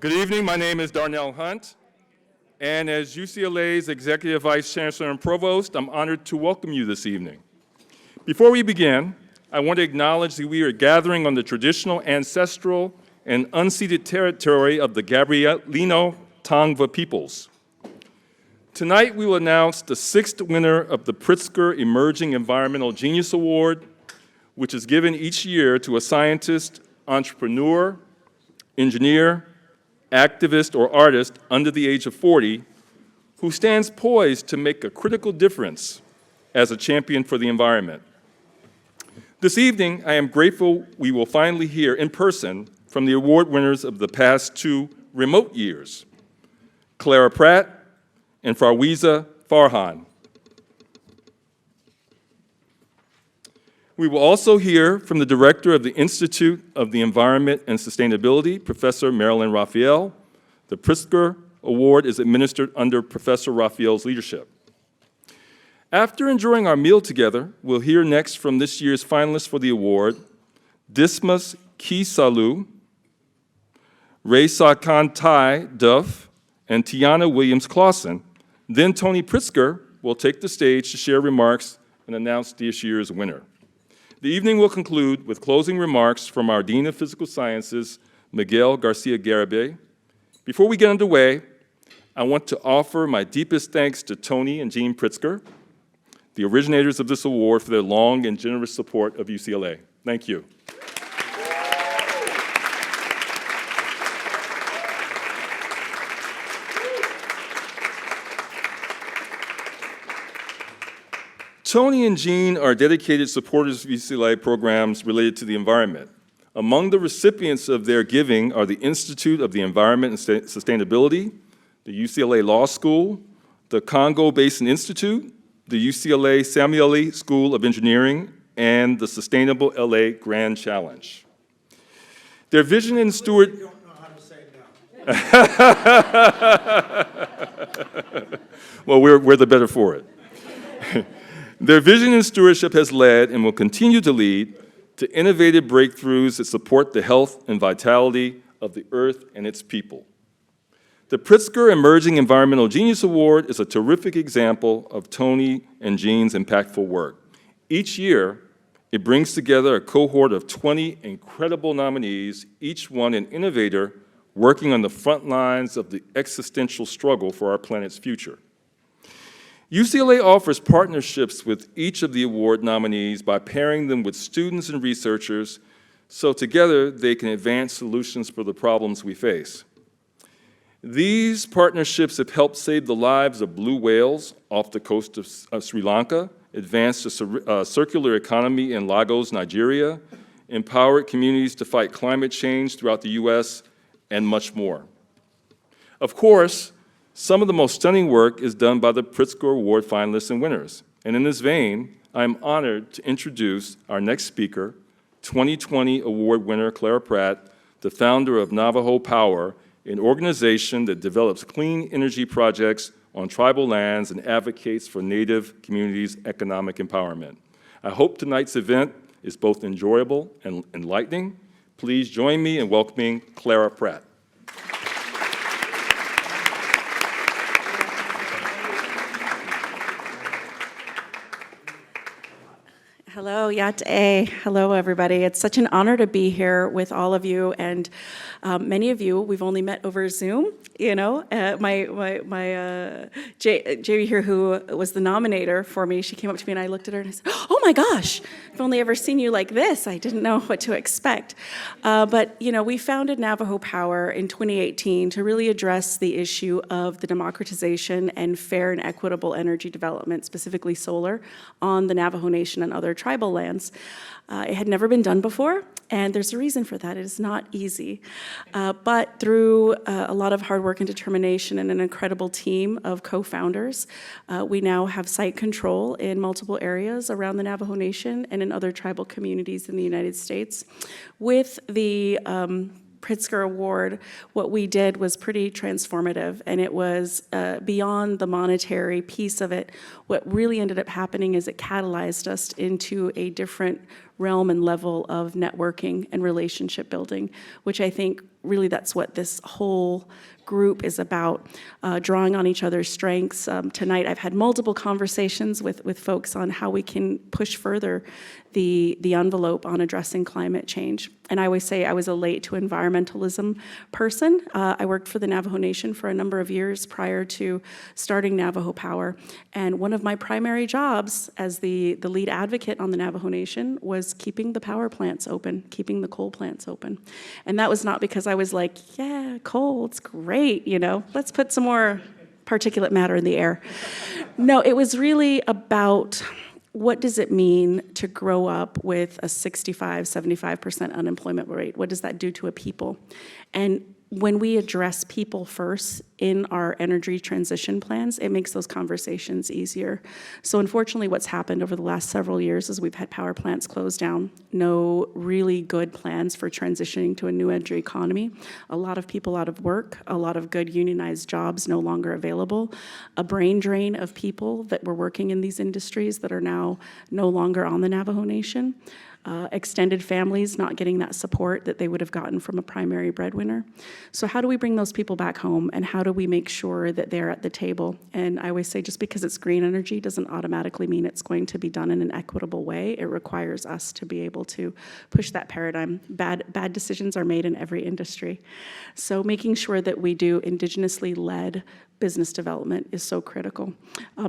Good evening, my name is Darnell Hunt, and as UCLA's Executive Vice Chancellor and Provost, I'm honored to welcome you this evening. Before we begin, I want to acknowledge that we are gathering on the traditional, ancestral, and unceded territory of the Gabrielino Tongva peoples. Tonight, we will announce the 6th winner of the Pritzker Emerging Environmental Genius Award, which is given each year to a scientist, entrepreneur, engineer, activist, or artist under the age of 40 who stands poised to make a critical difference as a champion for the environment. This evening, I am grateful we will finally hear in person from the award winners of the past 2 remote years, Clara Pratt and Farwiza Farhan. We will also hear from the director of the Institute of the Environment and Sustainability, Professor Marilyn Raphael. The Pritzker Award is administered under Professor Raphael's leadership. After enjoying our meal together, we'll hear next from this year's finalists for the award, Dysmus Kisilu, Reza Tai Duff, and Tiana Williams-Clausen. Then Tony Pritzker will take the stage to share remarks and announce this year's winner. The evening will conclude with closing remarks from our Dean of Physical Sciences, Miguel Garcia-Garibay. Before we get underway, I want to offer my deepest thanks to Tony and Jean Pritzker, the originators of this award, for their long and generous support of UCLA. Thank you. Tony and Jean are dedicated supporters of UCLA programs related to the environment. Among the recipients of their giving are the Institute of the Environment and Sustainability, the UCLA Law School, the Congo Basin Institute, the UCLA Samueli School of Engineering, and the Sustainable LA Grand Challenge. Their vision and steward... You don't know how to say it now. Well, we're the better for it. Their vision and stewardship has led and will continue to lead to innovative breakthroughs that support the health and vitality of the Earth and its people. The Pritzker Emerging Environmental Genius Award is a terrific example of Tony and Jean's impactful work. Each year, it brings together a cohort of 20 incredible nominees, each one an innovator working on the front lines of the existential struggle for our planet's future. UCLA offers partnerships with each of the award nominees by pairing them with students and researchers so together they can advance solutions for the problems we face. These partnerships have helped save the lives of blue whales off the coast of Sri Lanka, advanced a circular economy in Lagos, Nigeria, empowered communities to fight climate change throughout the US, and much more. Of course, some of the most stunning work is done by the Pritzker Award finalists and winners. And in this vein, I am honored to introduce our next speaker, 2020 award winner Clara Pratt, the founder of Navajo Power, an organization that develops clean energy projects on tribal lands and advocates for Native communities' economic empowerment. I hope tonight's event is both enjoyable and enlightening. Please join me in welcoming Clara Pratt. Hello, Yate. Hello, everybody. It's such an honor to be here with all of you, and many of you we've only met over Zoom. You know, Jamie here, who was the nominator for me, she came up to me and I looked at her and I said, "Oh my gosh, I've only ever seen you like this. I didn't know what to expect." But you know, we founded Navajo Power in 2018 to really address the issue of the democratization and fair and equitable energy development, specifically solar, on the Navajo Nation and other tribal lands. It had never been done before, and there's a reason for that. It is not easy. But through a lot of hard work and determination and an incredible team of co-founders, we now have site control in multiple areas around the Navajo Nation and in other tribal communities in the United States. With the Pritzker Award, what we did was pretty transformative, and it was beyond the monetary piece of it. What really ended up happening is it catalyzed us into a different realm and level of networking and relationship building, which I think really that's what this whole group is about, drawing on each other's strengths. Tonight I've had multiple conversations with folks on how we can push further the envelope on addressing climate change. And I always say I was a late to environmentalism person. I worked for the Navajo Nation for a number of years prior to starting Navajo Power. And one of my primary jobs as the lead advocate on the Navajo Nation was keeping the power plants open, keeping the coal plants open. And that was not because I was like, yeah, coal, it's great, you know, let's put some more particulate matter in the air. No, it was really about what does it mean to grow up with a 65, 75% unemployment rate? What does that do to a people? And when we address people first in our energy transition plans, it makes those conversations easier. So unfortunately, what's happened over the last several years is we've had power plants close down, no really good plans for transitioning to a new energy economy, a lot of people out of work, a lot of good unionized jobs no longer available, a brain drain of people that were working in these industries that are now no longer on the Navajo Nation. Extended families not getting that support that they would have gotten from a primary breadwinner. So how do we bring those people back home, and how do we make sure that they're at the table? And I always say just because it's green energy doesn't automatically mean it's going to be done in an equitable way. It requires us to be able to push that paradigm. Bad decisions are made in every industry. So making sure that we do indigenously led business development is so critical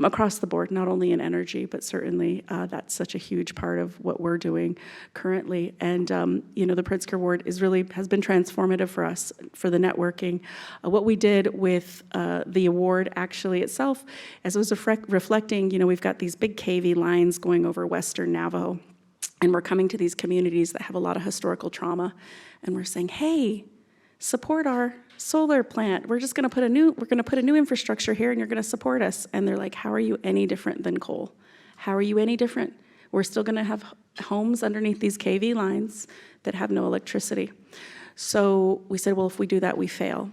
across the board, not only in energy, but certainly that's such a huge part of what we're doing currently. And you know, the Pritzker Award has been transformative for us for the networking. What we did with the award actually itself, as it was reflecting, you know, we've got these big KV lines going over Western Navajo, and we're coming to these communities that have a lot of historical trauma, and we're saying, hey, support our solar plant. We're going to put a new infrastructure here, and you're going to support us. And they're like, how are you any different than coal? How are you any different? We're still going to have homes underneath these KV lines that have no electricity. So we said, well, if we do that, we fail.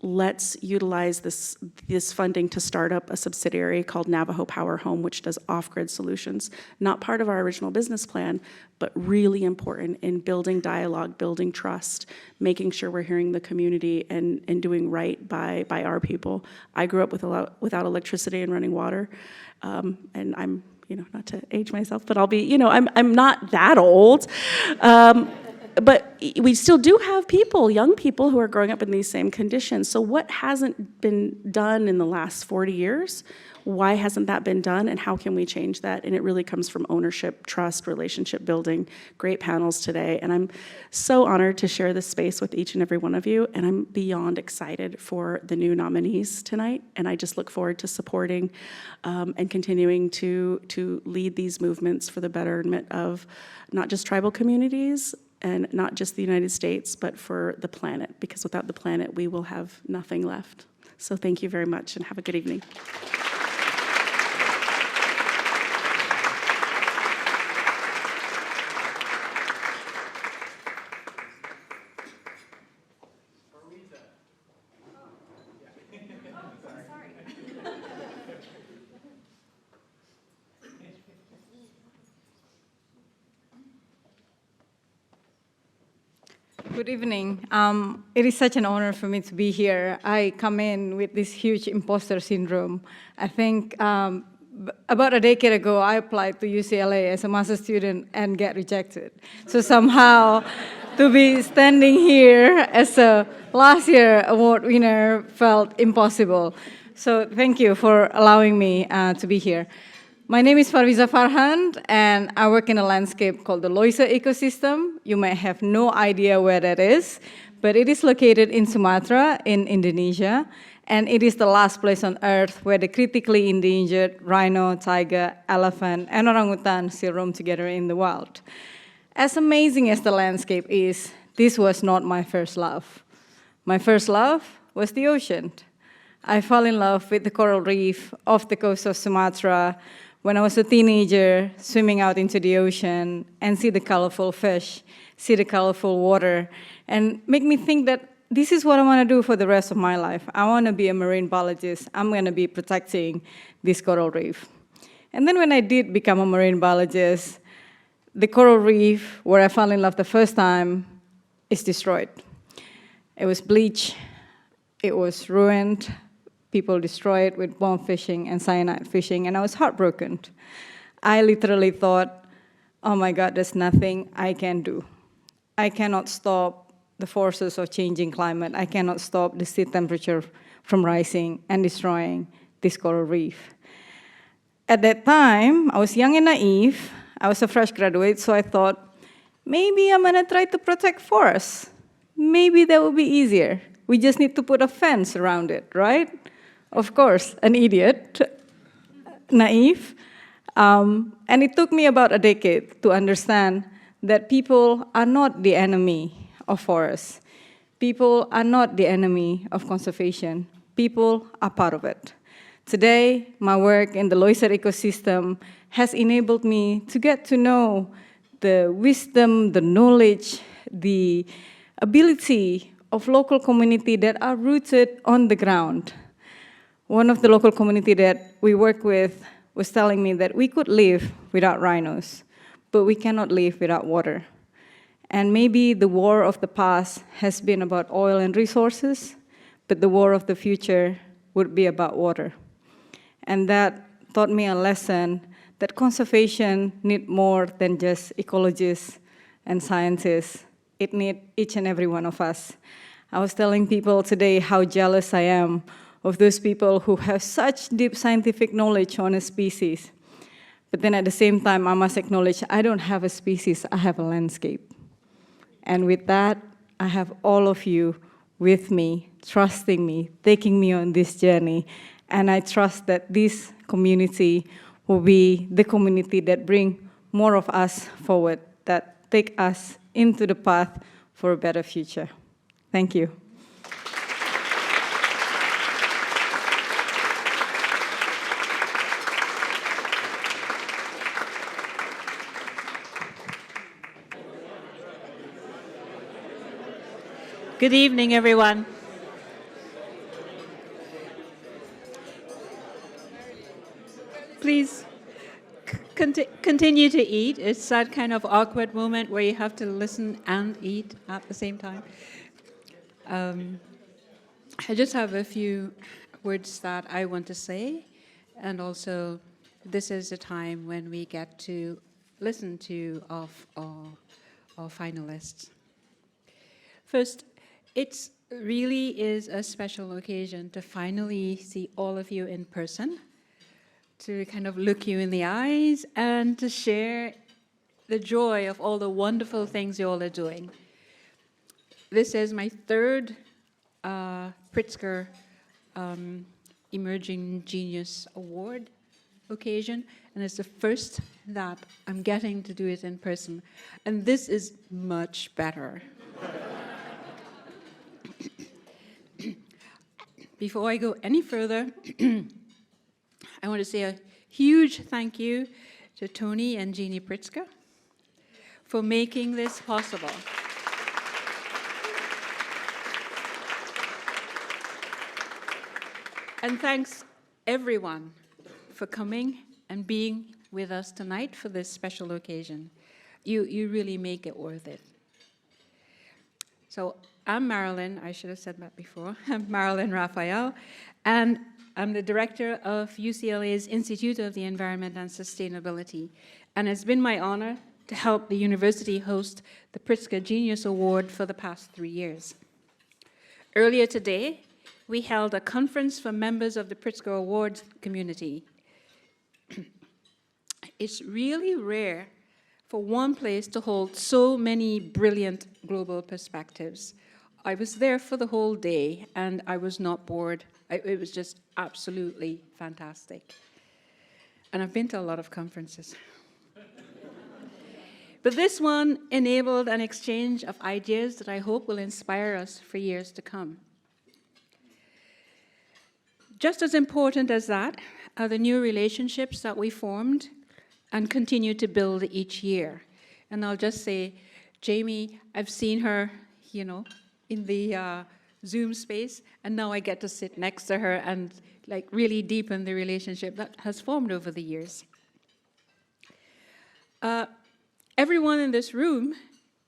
Let's utilize this funding to start up a subsidiary called Navajo Power Home, which does off-grid solutions. Not part of our original business plan, but really important in building dialogue, building trust, making sure we're hearing the community and doing right by our people. I grew up without electricity and running water, and I'm, you know, not to age myself, but I'll be, you know, I'm not that old. But we still do have people, young people, who are growing up in these same conditions. So what hasn't been done in the last 40 years? Why hasn't that been done, and how can we change that? And it really comes from ownership, trust, relationship building, great panels today. And I'm so honored to share this space with each and every one of you, and I'm beyond excited for the new nominees tonight. And I just look forward to supporting and continuing to lead these movements for the betterment of not just tribal communities, and not just the United States, but for the planet, because without the planet, we will have nothing left. So thank you very much, and have a good evening. Good evening. It is such an honor for me to be here. I come in with this huge imposter syndrome. I think about a decade ago, I applied to UCLA as a master's student and get rejected. So somehow, to be standing here as a last year award winner felt impossible. So thank you for allowing me to be here. My name is Farwiza Farhan, and I work in a landscape called the Loisa ecosystem. You may have no idea where that is, but it is located in Sumatra in Indonesia, and it is the last place on Earth where the critically endangered rhino, tiger, elephant, and orangutan still roam together in the wild. As amazing as the landscape is, this was not my first love. My first love was the ocean. I fell in love with the coral reef off the coast of Sumatra when I was a teenager, swimming out into the ocean and see the colorful fish, see the colorful water, and make me think that this is what I want to do for the rest of my life. I want to be a marine biologist. I'm going to be protecting this coral reef. And then when I did become a marine biologist, the coral reef, where I fell in love the first time, is destroyed. It was bleached, it was ruined, people destroyed with bomb fishing and cyanide fishing, and I was heartbroken. I literally thought, oh my God, there's nothing I can do. I cannot stop the forces of changing climate. I cannot stop the sea temperature from rising and destroying this coral reef. At that time, I was young and naive. I was a fresh graduate, so I thought, maybe I'm gonna try to protect forests. Maybe that would be easier. We just need to put a fence around it, right? Of course, an idiot, naive. And it took me about a decade to understand that people are not the enemy of forests. People are not the enemy of conservation. People are part of it. Today, my work in the Loiser ecosystem has enabled me to get to know the wisdom, the knowledge, the ability of local community that are rooted on the ground. One of the local community that we work with was telling me that we could live without rhinos, but we cannot live without water. And maybe the war of the past has been about oil and resources, but the war of the future would be about water. And that taught me a lesson that conservation needs more than just ecologists and scientists. It needs each and every one of us. I was telling people today how jealous I am of those people who have such deep scientific knowledge on a species. But then at the same time, I must acknowledge I don't have a species, I have a landscape. And with that, I have all of you with me, trusting me, taking me on this journey. And I trust that this community will be the community that bring more of us forward, that take us into the path for a better future. Thank you. Good evening, everyone. Please continue to eat. It's that kind of awkward moment where you have to listen and eat at the same time. I just have a few words that I want to say, and also this is a time when we get to listen to our finalists. First, it really is a special occasion to finally see all of you in person, to kind of look you in the eyes and to share the joy of all the wonderful things you all are doing. This is my third Pritzker Emerging Genius Award occasion, and it's the first that I'm getting to do it in person. And this is much better. Before I go any further, I want to say a huge thank you to Tony and Jeannie Pritzker for making this possible. And thanks everyone for coming and being with us tonight for this special occasion. You really make it worth it. So I'm Marilyn, I should have said that before. I'm Marilyn Raphael, and I'm the director of UCLA's Institute of the Environment and Sustainability. And it's been my honor to help the university host the Pritzker Genius Award for the past 3 years. Earlier today, we held a conference for members of the Pritzker Award community. It's really rare for one place to hold so many brilliant global perspectives. I was there for the whole day, and I was not bored. It was just absolutely fantastic. And I've been to a lot of conferences. But this one enabled an exchange of ideas that I hope will inspire us for years to come. Just as important as that are the new relationships that we formed and continue to build each year. And I'll just say, Jamie, I've seen her, in the Zoom space, and now I get to sit next to her and really deepen the relationship that has formed over the years. Everyone in this room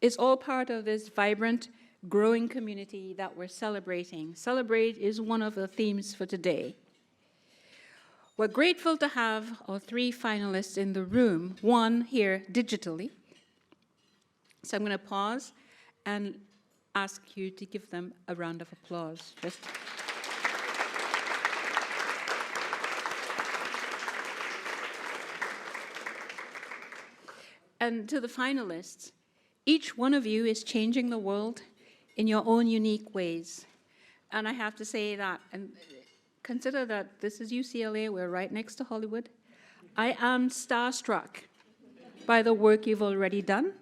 is all part of this vibrant growing community that we're celebrating. Celebrate is one of the themes for today. We're grateful to have our 3 finalists in the room, one here digitally. So I'm going to pause and ask you to give them a round of applause. And to the finalists, each one of you is changing the world in your own unique ways. And I have to say that, and consider that this is UCLA, we're right next to Hollywood. I am starstruck by the work you've already done,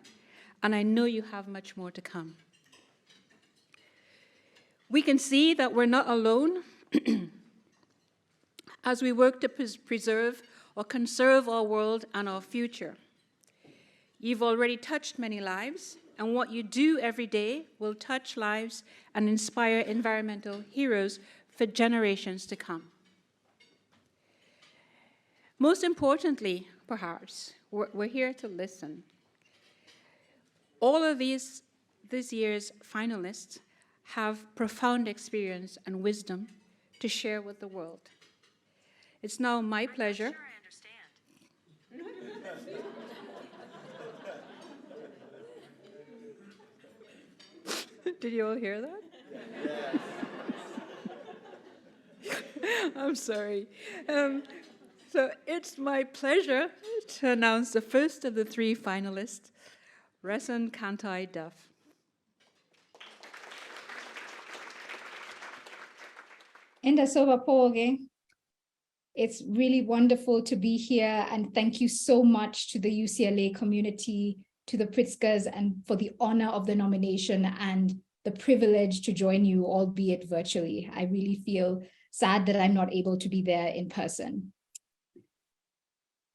and I know you have much more to come. We can see that we're not alone as we work to preserve or conserve our world and our future. You've already touched many lives, and what you do every day will touch lives and inspire environmental heroes for generations to come. Most importantly, perhaps, we're here to listen. All of this year's finalists have profound experience and wisdom to share with the world. It's now my pleasure. I'm not sure I understand. Did you all hear that? Yes. I'm sorry. So it's my pleasure to announce the first of the 3 finalists, Reson Kantai Duff. Endasova Poge. It's really wonderful to be here, and thank you so much to the UCLA community, to the Pritzkers, and for the honor of the nomination and the privilege to join you, albeit virtually. I really feel sad that I'm not able to be there in person.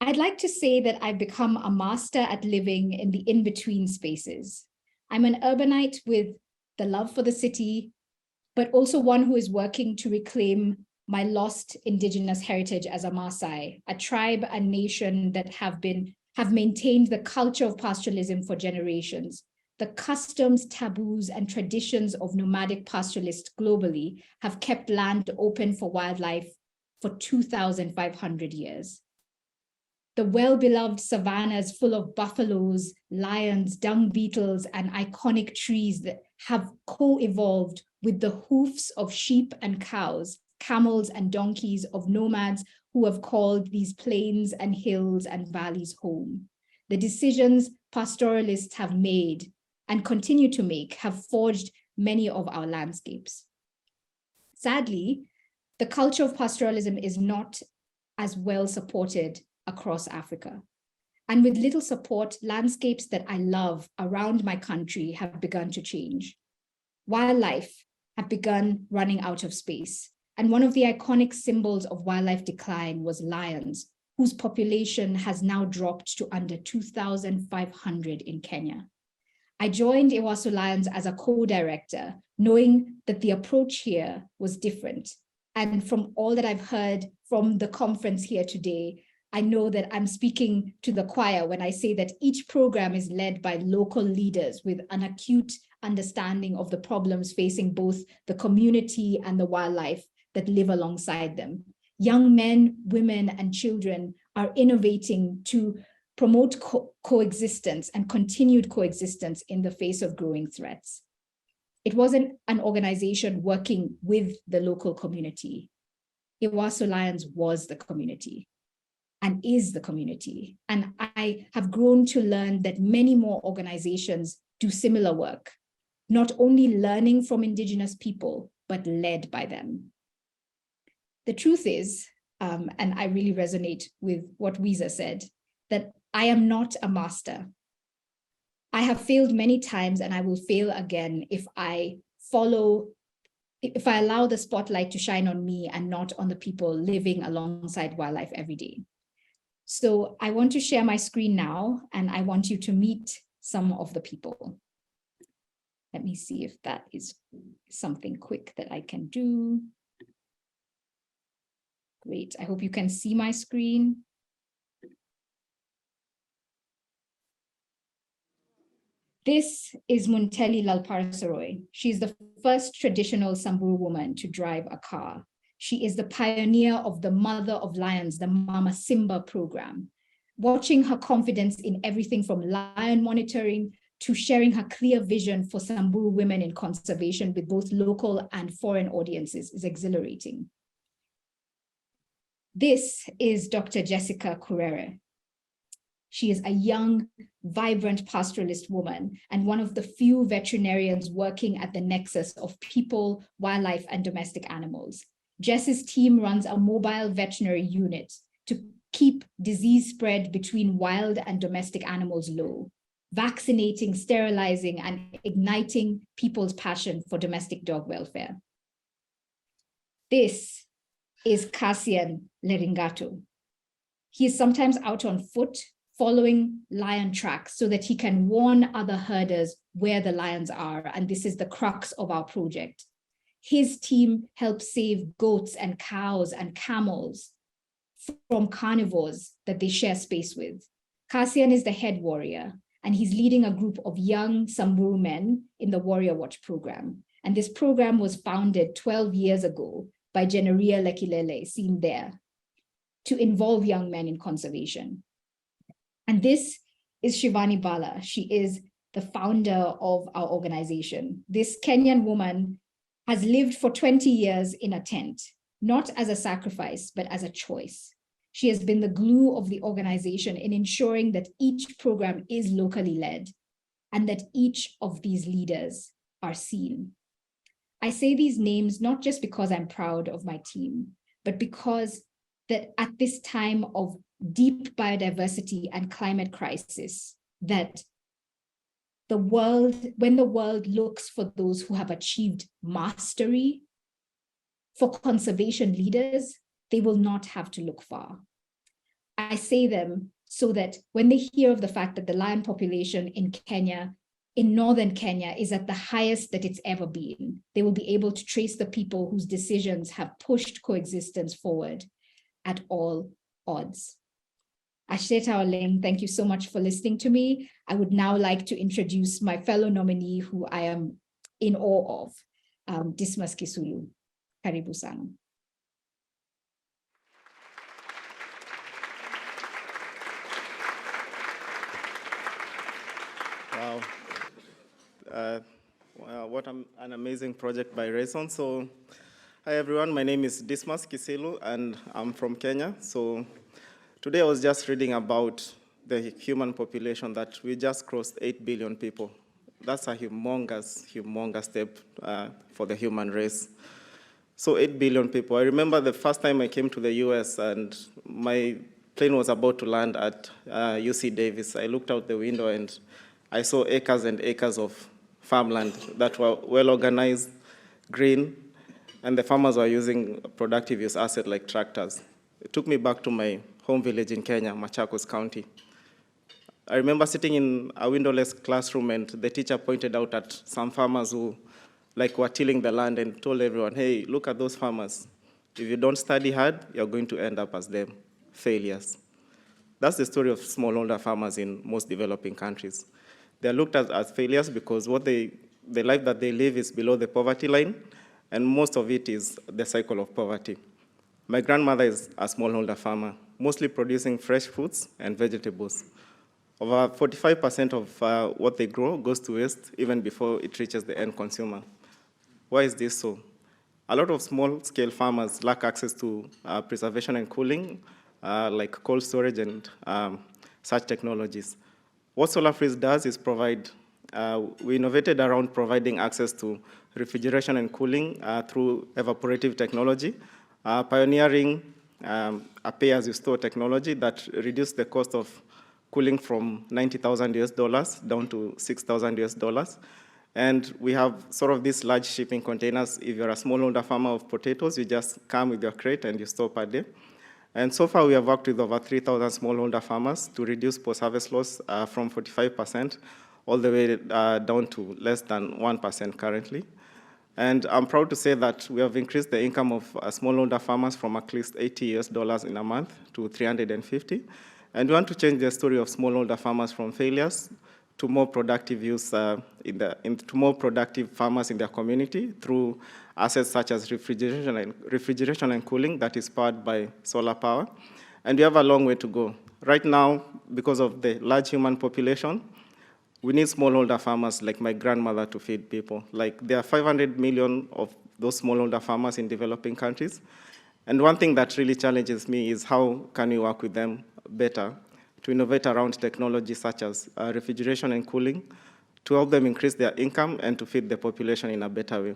I'd like to say that I've become a master at living in the in-between spaces. I'm an urbanite with the love for the city, but also one who is working to reclaim my lost indigenous heritage as a Maasai, a tribe and nation that have maintained the culture of pastoralism for generations. The customs, taboos, and traditions of nomadic pastoralists globally have kept land open for wildlife for 2,500 years. The well-beloved savannas full of buffaloes, lions, dung beetles, and iconic trees that have co-evolved with the hoofs of sheep and cows, camels and donkeys of nomads who have called these plains and hills and valleys home. The decisions pastoralists have made and continue to make have forged many of our landscapes. Sadly, the culture of pastoralism is not as well supported across Africa. And with little support, landscapes that I love around my country have begun to change. Wildlife have begun running out of space. And one of the iconic symbols of wildlife decline was lions, whose population has now dropped to under 2,500 in Kenya. I joined Ewaso Lions as a co-director, knowing that the approach here was different. And from all that I've heard from the conference here today, I know that I'm speaking to the choir when I say that each program is led by local leaders with an acute understanding of the problems facing both the community and the wildlife that live alongside them. Young men, women, and children are innovating to promote coexistence and continued coexistence in the face of growing threats. It wasn't an organization working with the local community. Ewaso Lions was the community and is the community. And I have grown to learn that many more organizations do similar work, not only learning from Indigenous people, but led by them. The truth is, and I really resonate with what Wiza said, that I am not a master. I have failed many times and I will fail again if I allow the spotlight to shine on me and not on the people living alongside wildlife every day. So I want to share my screen now, and I want you to meet some of the people. Let me see if that is something quick that I can do. Great, I hope you can see my screen. This is Munteli Lalparsaroy. She's the first traditional Samburu woman to drive a car. She is the pioneer of the Mother of Lions, the Mama Simba program. Watching her confidence in everything from lion monitoring to sharing her clear vision for Samburu women in conservation with both local and foreign audiences is exhilarating. This is Dr. Jessica Kurere. She is a young, vibrant pastoralist woman and one of the few veterinarians working at the nexus of people, wildlife, and domestic animals. Jess's team runs a mobile veterinary unit to keep disease spread between wild and domestic animals low, vaccinating, sterilizing, and igniting people's passion for domestic dog welfare. This is Cassian Leringato. He is sometimes out on foot, following lion tracks so that he can warn other herders where the lions are, and this is the crux of our project. His team helps save goats and cows and camels from carnivores that they share space with. Cassian is the head warrior, and he's leading a group of young Samburu men in the Warrior Watch program. And this program was founded 12 years ago by Jeneria Lekilele, seen there, to involve young men in conservation. And this is Shivani Bala. She is the founder of our organization. This Kenyan woman has lived for 20 years in a tent, not as a sacrifice, but as a choice. She has been the glue of the organization in ensuring that each program is locally led and that each of these leaders are seen. I say these names not just because I'm proud of my team, but because that at this time of deep biodiversity and climate crisis, that when the world looks for those who have achieved mastery, for conservation leaders, they will not have to look far. I say them so that when they hear of the fact that the lion population in Kenya, in northern Kenya, is at the highest that it's ever been, they will be able to trace the people whose decisions have pushed coexistence forward at all odds. Ashteta Oleng, thank you so much for listening to me. I would now like to introduce my fellow nominee who I am in awe of, Dysmus Kisilu. Karibu sana. Wow. What an amazing project by Rayson. So, hi everyone, my name is Dysmus Kisilu and I'm from Kenya. So today I was just reading about the human population that we just crossed 8 billion people. That's a humongous, humongous step for the human race. So 8 billion people. I remember the first time I came to the US and my plane was about to land at UC Davis. I looked out the window and I saw acres and acres of farmland that were well organized, green, and the farmers were using productive use assets like tractors. It took me back to my home village in Kenya, Machakos County. I remember sitting in a windowless classroom and the teacher pointed out at some farmers who were tilling the land and told everyone, hey, look at those farmers. If you don't study hard, you're going to end up as them, failures. That's the story of smallholder farmers in most developing countries. They're looked at as failures because the life that they live is below the poverty line, and most of it is the cycle of poverty. My grandmother is a smallholder farmer, mostly producing fresh fruits and vegetables. Over 45% of what they grow goes to waste even before it reaches the end consumer. Why is this so? A lot of small-scale farmers lack access to preservation and cooling, like cold storage and such technologies. What Solar Freeze does is we innovated around providing access to refrigeration and cooling through evaporative technology, pioneering a pay-as-you-store technology that reduced the cost of cooling from $90,000 down to $6,000. And we have sort of these large shipping containers. If you're a smallholder farmer of potatoes, you just come with your crate and you store per day. And so far, we have worked with over 3,000 smallholder farmers to reduce post-harvest loss from 45% all the way down to less than 1% currently. And I'm proud to say that we have increased the income of smallholder farmers from at least $80 in a month to $350. And we want to change the story of smallholder farmers from failures to more productive use to more productive farmers in their community through assets such as refrigeration and cooling that is powered by solar power. And we have a long way to go. Right now, because of the large human population, we need smallholder farmers like my grandmother to feed people. Like, there are 500 million of those smallholder farmers in developing countries. And one thing that really challenges me is how can we work with them better to innovate around technology such as refrigeration and cooling, to help them increase their income and to feed the population in a better way.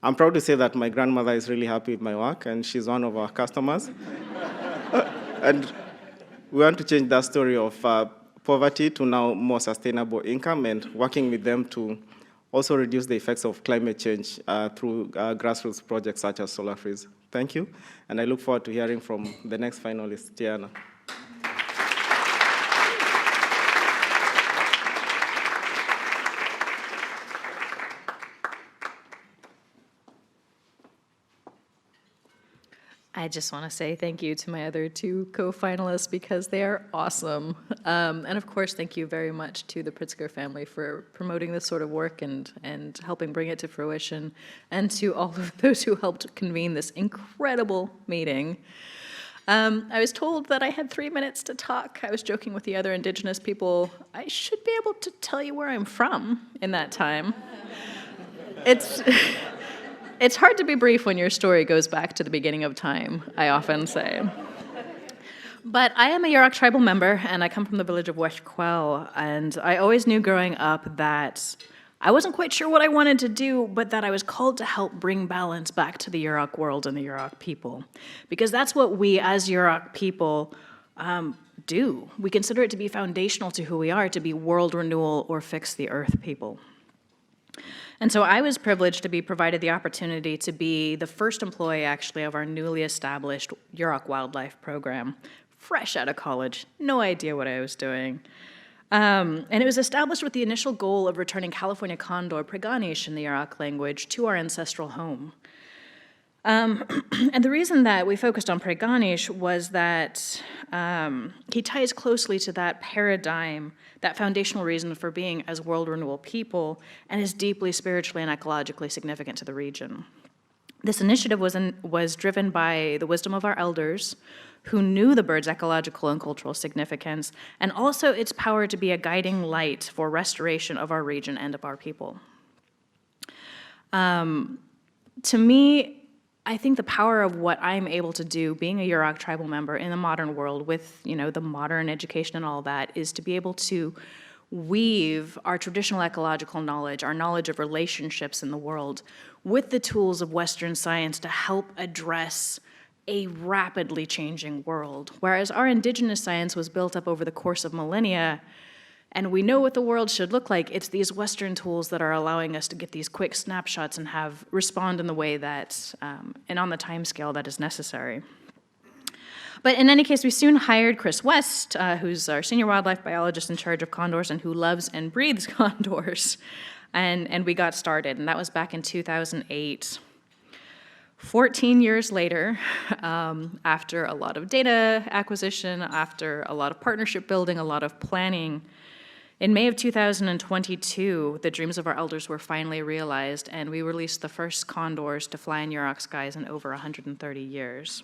I'm proud to say that my grandmother is really happy with my work, and she's one of our customers. And we want to change that story of poverty to now more sustainable income, and working with them to also reduce the effects of climate change through grassroots projects such as Solar Freeze. Thank you, and I look forward to hearing from the next finalist, Tiana. I just want to say thank you to my other two co-finalists because they are awesome. And of course, thank you very much to the Pritzker family for promoting this sort of work and helping bring it to fruition, and to all of those who helped convene this incredible meeting. I was told that I had 3 minutes to talk. I was joking with the other Indigenous people. I should be able to tell you where I'm from in that time. It's hard to be brief when your story goes back to the beginning of time, I often say. But I am a Yurok tribal member, and I come from the village of West Quell, and I always knew growing up that I wasn't quite sure what I wanted to do, but that I was called to help bring balance back to the Yurok world and the Yurok people. Because that's what we as Yurok people do. We consider it to be foundational to who we are, to be world renewal or fix the earth people. And so I was privileged to be provided the opportunity to be the first employee, actually, of our newly established Yurok Wildlife Program. Fresh out of college, no idea what I was doing. And it was established with the initial goal of returning California condor, Preganish in the Yurok language, to our ancestral home. And the reason that we focused on Preganish was that he ties closely to that paradigm, that foundational reason for being as world renewal people, and is deeply spiritually and ecologically significant to the region. This initiative was driven by the wisdom of our elders, who knew the bird's ecological and cultural significance, and also its power to be a guiding light for restoration of our region and of our people. To me, I think the power of what I'm able to do, being a Yurok tribal member in the modern world with, the modern education and all that, is to be able to weave our traditional ecological knowledge, our knowledge of relationships in the world, with the tools of Western science to help address a rapidly changing world. Whereas our indigenous science was built up over the course of millennia, and we know what the world should look like, it's these Western tools that are allowing us to get these quick snapshots and respond in the way that, and on the time scale that is necessary. But in any case, we soon hired Chris West, who's our senior wildlife biologist in charge of condors and who loves and breathes condors. And we got started, and that was back in 2008. 14 years later, after a lot of data acquisition, after a lot of partnership building, a lot of planning, in May of 2022, the dreams of our elders were finally realized, and we released the first condors to fly in Yurok skies in over 130 years.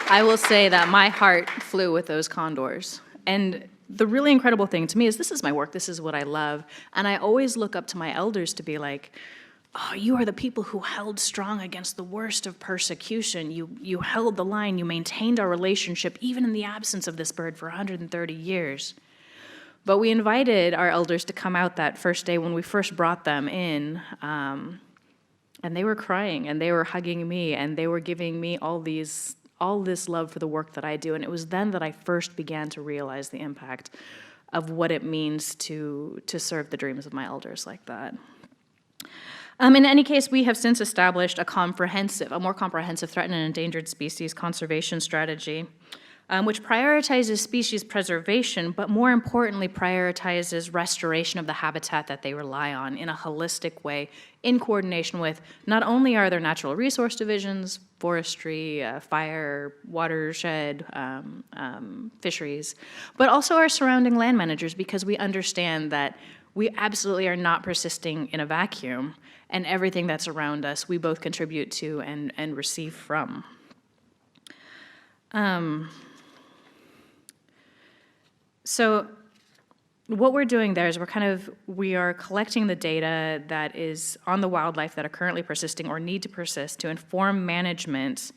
I will say that my heart flew with those condors. And the really incredible thing to me is this is my work, this is what I love, and I always look up to my elders to be like, oh, you are the people who held strong against the worst of persecution. You held the line, you maintained our relationship, even in the absence of this bird for 130 years. But we invited our elders to come out that first day when we first brought them in, and they were crying, and they were hugging me, and they were giving me all this love for the work that I do. And it was then that I first began to realize the impact of what it means to serve the dreams of my elders like that. In any case, we have since established a more comprehensive threatened and endangered species conservation strategy. which prioritizes species preservation, but more importantly, prioritizes restoration of the habitat that they rely on in a holistic way, in coordination with not only are there natural resource divisions, forestry, fire, watershed, fisheries, but also our surrounding land managers, because we understand that we absolutely are not persisting in a vacuum, and everything that's around us we both contribute to and receive from. So what we're doing there is we are collecting the data that is on the wildlife that are currently persisting or need to persist to inform management,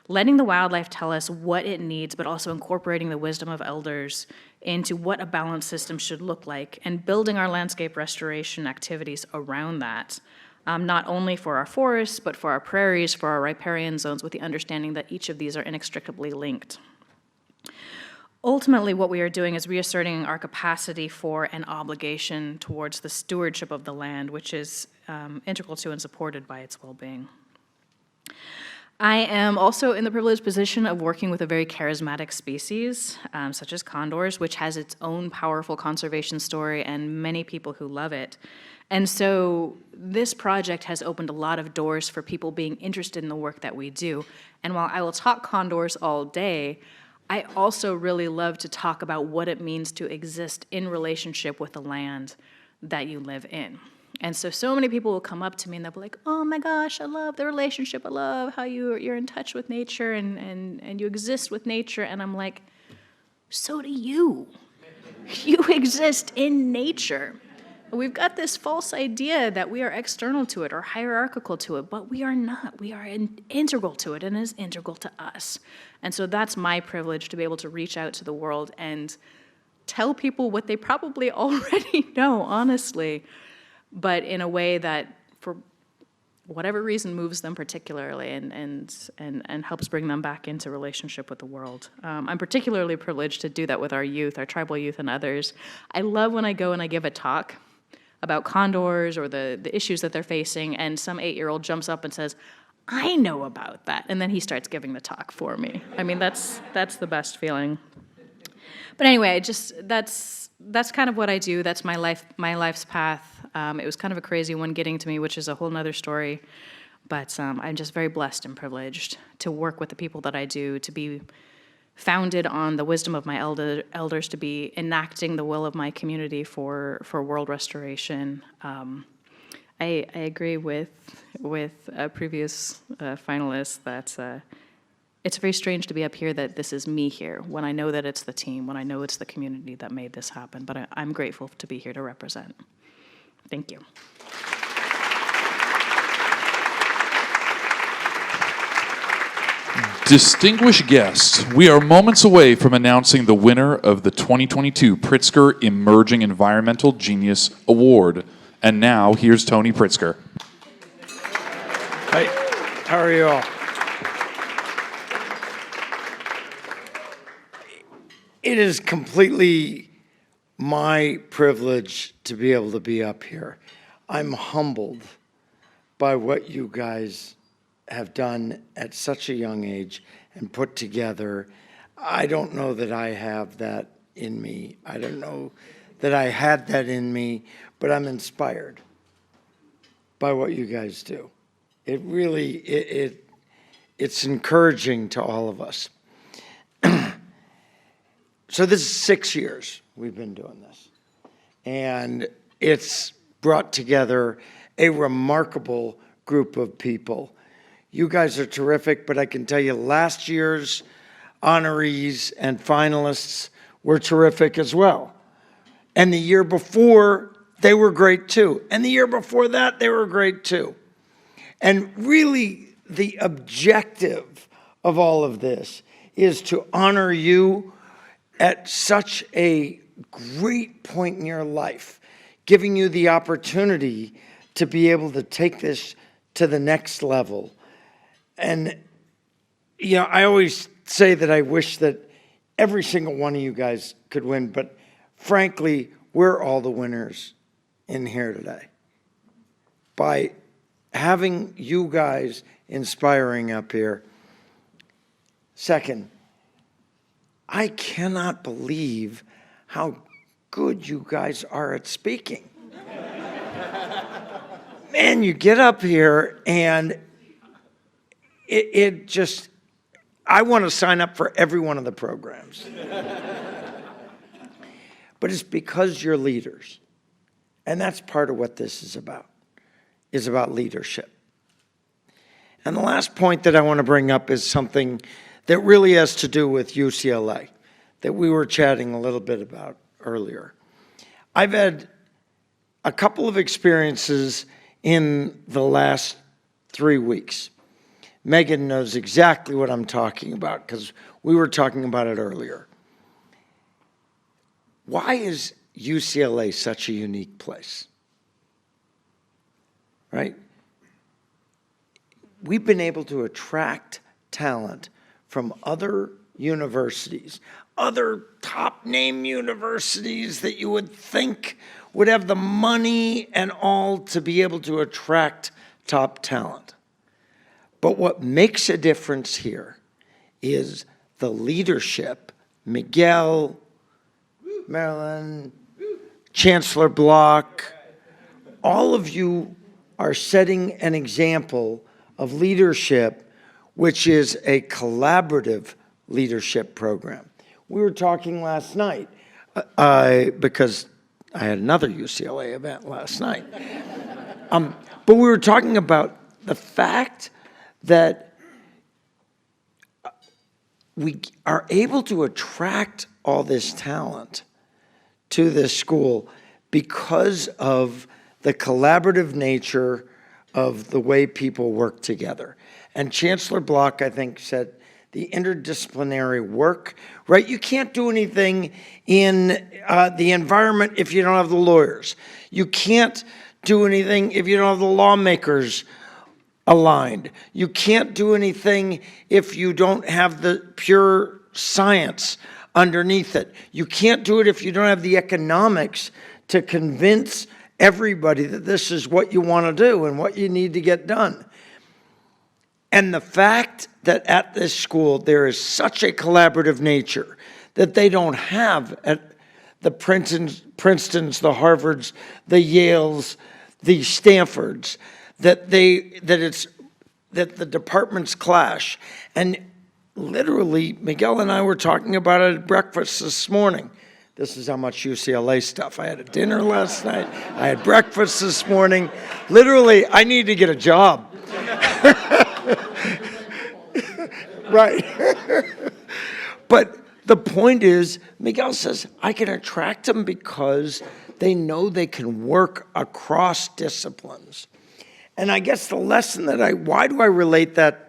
letting the wildlife tell us what it needs, but also incorporating the wisdom of elders into what a balanced system should look like, and building our landscape restoration activities around that, not only for our forests, but for our prairies, for our riparian zones, with the understanding that each of these are inextricably linked. Ultimately, what we are doing is reasserting our capacity for an obligation towards the stewardship of the land, which is integral to and supported by its well-being. I am also in the privileged position of working with a very charismatic species, such as condors, which has its own powerful conservation story and many people who love it. And so this project has opened a lot of doors for people being interested in the work that we do. And while I will talk condors all day, I also really love to talk about what it means to exist in relationship with the land that you live in. And so many people will come up to me and they'll be like, oh my gosh, I love the relationship. I love how you're in touch with nature and you exist with nature. And I'm like, so do you. You exist in nature. We've got this false idea that we are external to it or hierarchical to it, but we are not. We are integral to it, and it is integral to us. And so that's my privilege, to be able to reach out to the world and tell people what they probably already know, honestly, but in a way that, for whatever reason, moves them particularly and helps bring them back into relationship with the world. I'm particularly privileged to do that with our youth, our tribal youth and others. I love when I go and I give a talk about condors or the issues that they're facing, and some 8-year-old jumps up and says, I know about that, and then he starts giving the talk for me. I mean, that's the best feeling. But anyway, that's kind of what I do. That's my life's path. It was kind of a crazy one getting to me, which is a whole nother story. But I'm just very blessed and privileged to work with the people that I do, to be founded on the wisdom of my elders, to be enacting the will of my community for world restoration. I agree with a previous finalist that it's very strange to be up here, that this is me here, when I know that it's the team, when I know it's the community that made this happen. But I'm grateful to be here to represent. Thank you. Distinguished guests, we are moments away from announcing the winner of the 2022 Pritzker Emerging Environmental Genius Award. And now, here's Tony Pritzker. Hi, how are you all? It is completely my privilege to be able to be up here. I'm humbled by what you guys have done at such a young age and put together. I don't know that I have that in me. I don't know that I had that in me, but I'm inspired by what you guys do. It really, it's encouraging to all of us. So this is 6 years we've been doing this. And it's brought together a remarkable group of people. You guys are terrific, but I can tell you last year's honorees and finalists were terrific as well. And the year before, they were great too. And the year before that, they were great too. And really, the objective of all of this is to honor you at such a great point in your life, giving you the opportunity to be able to take this to the next level. And, you know, I always say that I wish that every single one of you guys could win, but frankly, we're all the winners in here today. By having you guys inspiring up here. Second, I cannot believe how good you guys are at speaking. Man, you get up here and it just, I want to sign up for every one of the programs. But it's because you're leaders. And that's part of what this is about leadership. And the last point that I want to bring up is something that really has to do with UCLA, that we were chatting a little bit about earlier. I've had a couple of experiences in the last 3 weeks. Megan knows exactly what I'm talking about because we were talking about it earlier. Why is UCLA such a unique place? Right? We've been able to attract talent from other universities, other top-name universities that you would think would have the money and all to be able to attract top talent. But what makes a difference here is the leadership. Miguel, Marilyn, Chancellor Block, all of you are setting an example of leadership, which is a collaborative leadership program. We were talking last night, because I had another UCLA event last night. But we were talking about the fact that we are able to attract all this talent to this school because of the collaborative nature of the way people work together. And Chancellor Block, I think, said the interdisciplinary work, right? You can't do anything in the environment if you don't have the lawyers. You can't do anything if you don't have the lawmakers aligned. You can't do anything if you don't have the pure science underneath it. You can't do it if you don't have the economics to convince everybody that this is what you want to do and what you need to get done. And the fact that at this school there is such a collaborative nature that they don't have at the Princetons, the Harvards, the Yales, the Stanfords, that the departments clash. And literally, Miguel and I were talking about it at breakfast this morning. This is how much UCLA stuff. I had a dinner last night. I had breakfast this morning. Literally, I need to get a job. Right. But the point is, Miguel says, I can attract them because they know they can work across disciplines. And I guess the lesson that why do I relate that?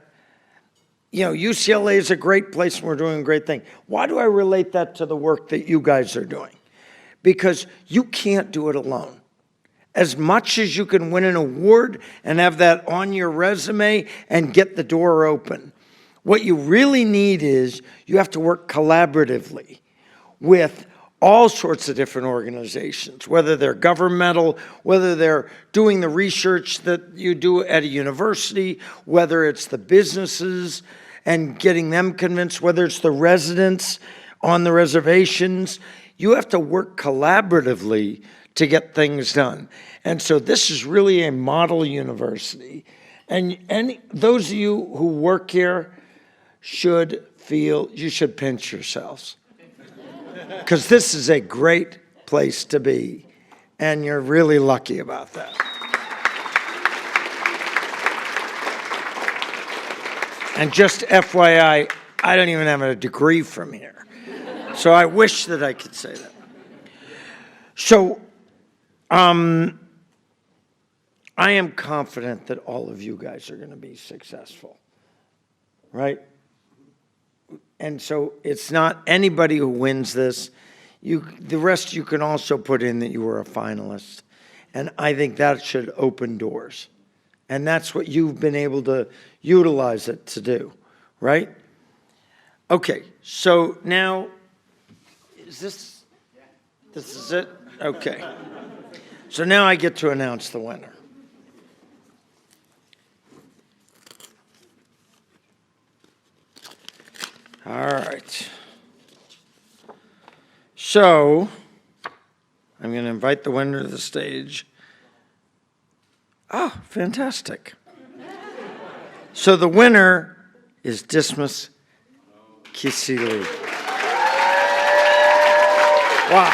You know, UCLA is a great place and we're doing a great thing. Why do I relate that to the work that you guys are doing? Because you can't do it alone. As much as you can win an award and have that on your resume and get the door open, what you really need is you have to work collaboratively with all sorts of different organizations, whether they're governmental, whether they're doing the research that you do at a university, whether it's the businesses and getting them convinced, whether it's the residents on the reservations. You have to work collaboratively to get things done. And so this is really a model university. And those of you who work here should feel, you should pinch yourselves. Because this is a great place to be, and you're really lucky about that. And just FYI, I don't even have a degree from here. So I wish that I could say that. So I am confident that all of you guys are going to be successful, right? And so it's not anybody who wins this. The rest you can also put in that you were a finalist. And I think that should open doors. And that's what you've been able to utilize it to do, right? Okay, so now, this is it? Okay. So now I get to announce the winner. All right. So, I'm going to invite the winner to the stage. Oh, fantastic. So the winner is Dysmus Kisilu. Wow.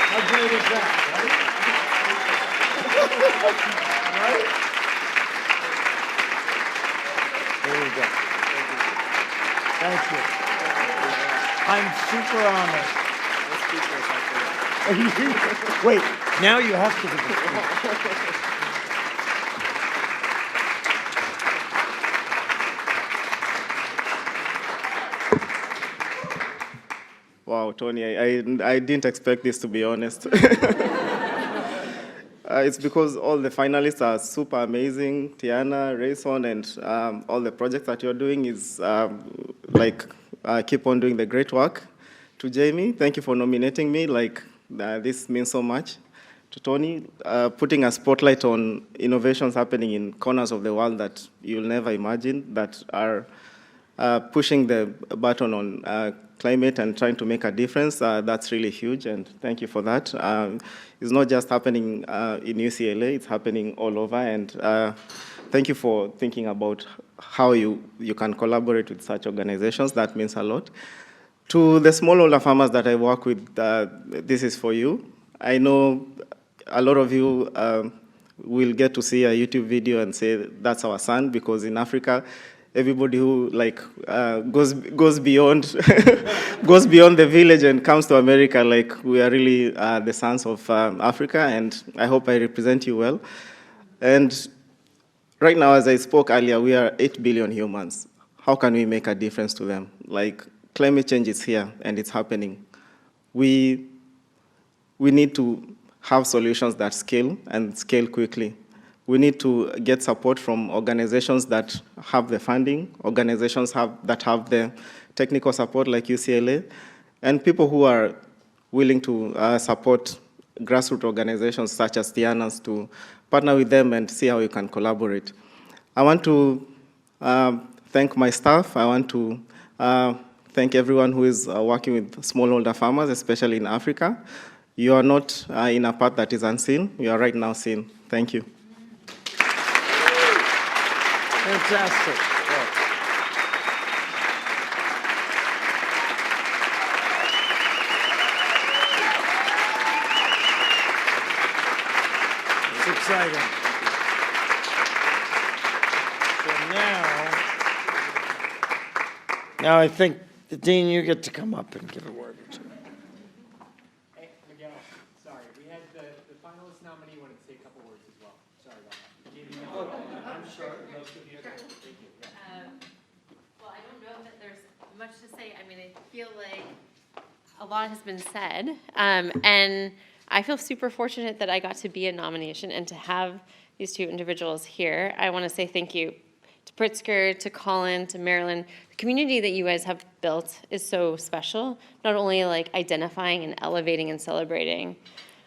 How great is that, right? There you go. Thank you. I'm super honored. Wait, now you have to do this. Wow, Tony, I didn't expect this, to be honest. It's because all the finalists are super amazing. Tiana, Rayson, and all the projects that you're doing is keep on doing the great work. To Jamie, thank you for nominating me. This means so much. To Tony, putting a spotlight on innovations happening in corners of the world that you'll never imagine, that are pushing the button on climate and trying to make a difference. That's really huge, and thank you for that. It's not just happening in UCLA, it's happening all over, and thank you for thinking about how you can collaborate with such organizations. That means a lot. To the smallholder farmers that I work with, this is for you. I know a lot of you will get to see a YouTube video and say, that's our son, because in Africa, everybody who goes beyond goes beyond the village and comes to America, we are really the sons of Africa, and I hope I represent you well. And right now, as I spoke earlier, we are 8 billion humans. How can we make a difference to them? Climate change is here, and it's happening. We need to have solutions that scale, and scale quickly. We need to get support from organizations that have the funding, organizations that have the technical support like UCLA, and people who are willing to support grassroots organizations such as Tiana's to partner with them and see how you can collaborate. I want to thank my staff. I want to thank everyone who is working with smallholder farmers, especially in Africa. You are not in a part that is unseen. You are right now seen. Thank you. Fantastic. It's exciting. So now I think, the Dean, you get to come up and give a word or two. Hey, Miguel, sorry. We had the finalist nominee wanted to say a couple words as well. Sorry about that. I'm sorry. Thank you. Well, I don't know that there's much to say. I mean, I feel like a lot has been said, and I feel super fortunate that I got to be a nomination and to have these two individuals here. I want to say thank you to Pritzker, to Colin, to Marilyn. The community that you guys have built is so special, not only identifying and elevating and celebrating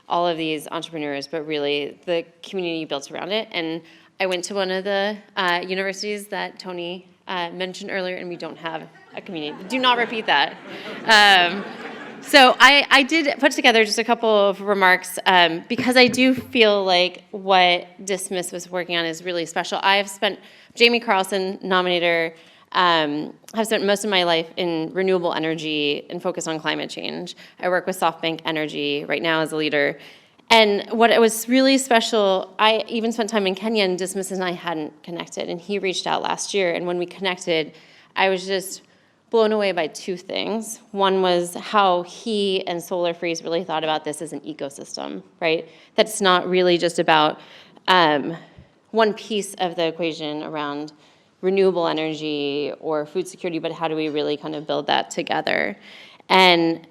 all of these entrepreneurs, but really the community built around it. And I went to one of the universities that Tony mentioned earlier, and we don't have a community. Do not repeat that. So I did put together just a couple of remarks because I do feel like what Dysmus was working on is really special. Jamie Carlson, nominator, have spent most of my life in renewable energy and focus on climate change. I work with SoftBank Energy right now as a leader. And what it was really special, I even spent time in Kenya, and Dysmus and I hadn't connected, and he reached out last year, and when we connected, I was just blown away by two things. One was how he and Solar Freeze really thought about this as an ecosystem, right? That's not really just about one piece of the equation around renewable energy or food security, but how do we really kind of build that together? And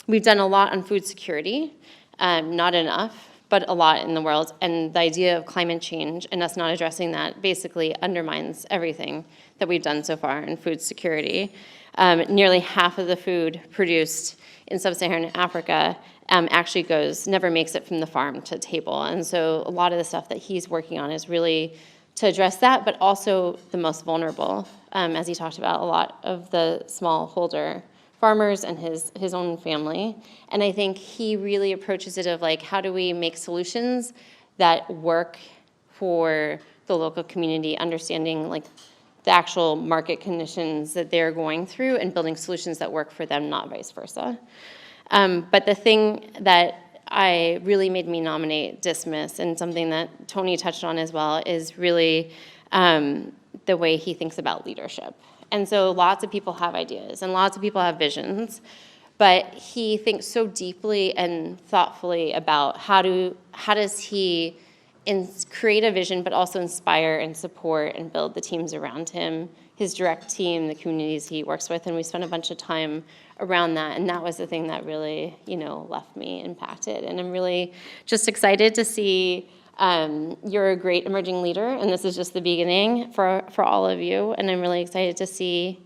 we've done a lot on food security, not enough, but a lot in the world. And the idea of climate change and us not addressing that basically undermines everything that we've done so far in food security. Nearly half of the food produced in sub-Saharan Africa actually never makes it from the farm to table. And so a lot of the stuff that he's working on is really to address that, but also the most vulnerable, as he talked about, a lot of the smallholder farmers and his own family. And I think he really approaches it of like, how do we make solutions that work for the local community, understanding like the actual market conditions that they're going through and building solutions that work for them, not vice versa. But the thing that really made me nominate Dysmus, and something that Tony touched on as well, is really the way he thinks about leadership. And so lots of people have ideas and lots of people have visions, but he thinks so deeply and thoughtfully about how does he create a vision, but also inspire and support and build the teams around him, his direct team, the communities he works with, and we spent a bunch of time around that, and that was the thing that really, left me impacted. And I'm really just excited to see you're a great emerging leader, and this is just the beginning for all of you, and I'm really excited to see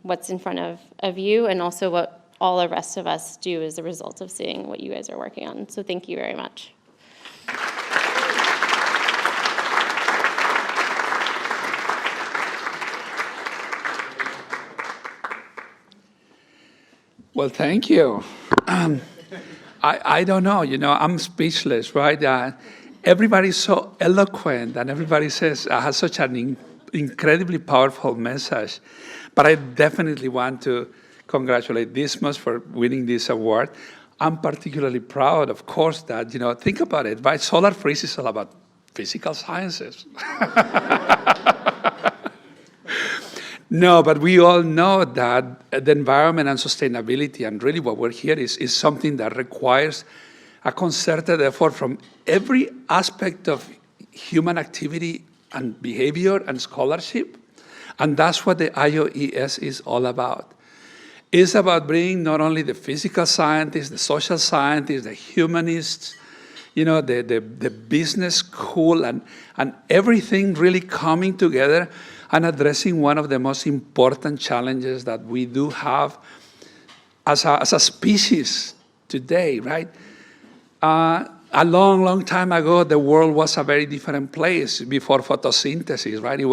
what's in front of you, and also what all the rest of us do as a result of seeing what you guys are working on. So thank you very much. Well, thank you. I don't know, I'm speechless, right? Everybody's so eloquent and everybody says, has such an incredibly powerful message. But I definitely want to congratulate Dysmus for winning this award. I'm particularly proud, of course, that, think about it, right? Solar Freeze is all about physical sciences. No, but we all know that the environment and sustainability, and really what we're here is something that requires a concerted effort from every aspect of human activity and behavior and scholarship. And that's what the IOES is all about. It's about bringing not only the physical scientists, the social scientists, the humanists, the business school, and everything really coming together and addressing one of the most important challenges that we do have as a species today, right? A long, long time ago, the world was a very different place before photosynthesis, right? It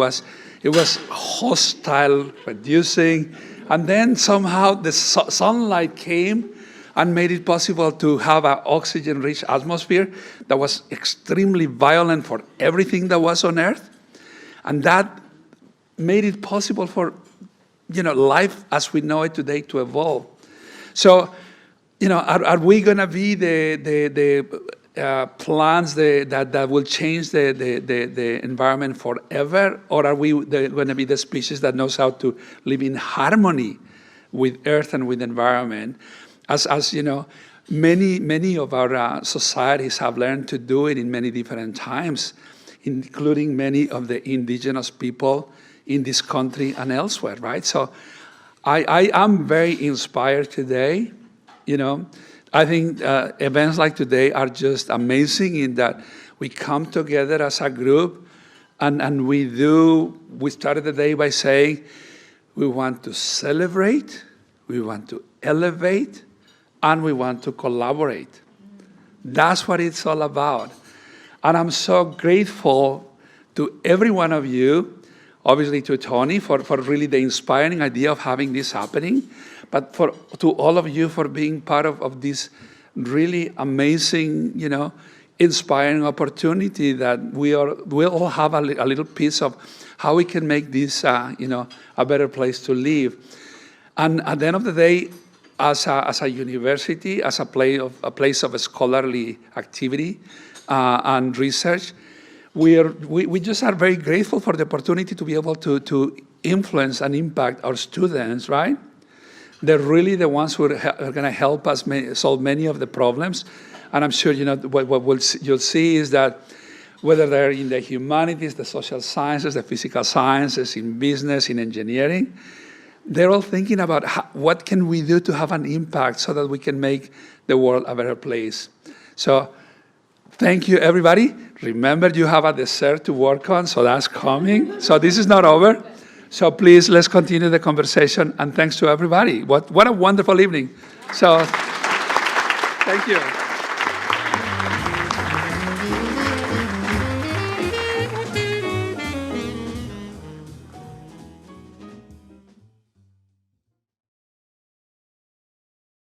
was hostile, producing, and then somehow the sunlight came and made it possible to have an oxygen-rich atmosphere that was extremely violent for everything that was on Earth. And that made it possible for, life as we know it today to evolve. So, are we going to be the plants that will change the environment forever, or are we going to be the species that knows how to live in harmony with Earth and with environment? As you know, many of our societies have learned to do it in many different times, including many of the indigenous people in this country and elsewhere, right? So I am very inspired today. I think events like today are just amazing in that we come together as a group and we started the day by saying we want to celebrate, we want to elevate, and we want to collaborate. That's what it's all about. And I'm so grateful to every one of you, obviously to Tony for really the inspiring idea of having this happening, but to all of you for being part of this really amazing, inspiring opportunity that we'll all have a little piece of how we can make this, a better place to live. And at the end of the day, as a university, as a place of scholarly activity and research, we just are very grateful for the opportunity to be able to influence and impact our students, right? They're really the ones who are going to help us solve many of the problems. And I'm sure, what you'll see is that whether they're in the humanities, the social sciences, the physical sciences, in business, in engineering, they're all thinking about what can we do to have an impact so that we can make the world a better place. So thank you, everybody. Remember, you have a dessert to work on, so that's coming. So this is not over. So please, let's continue the conversation, and thanks to everybody. What a wonderful evening. So thank you.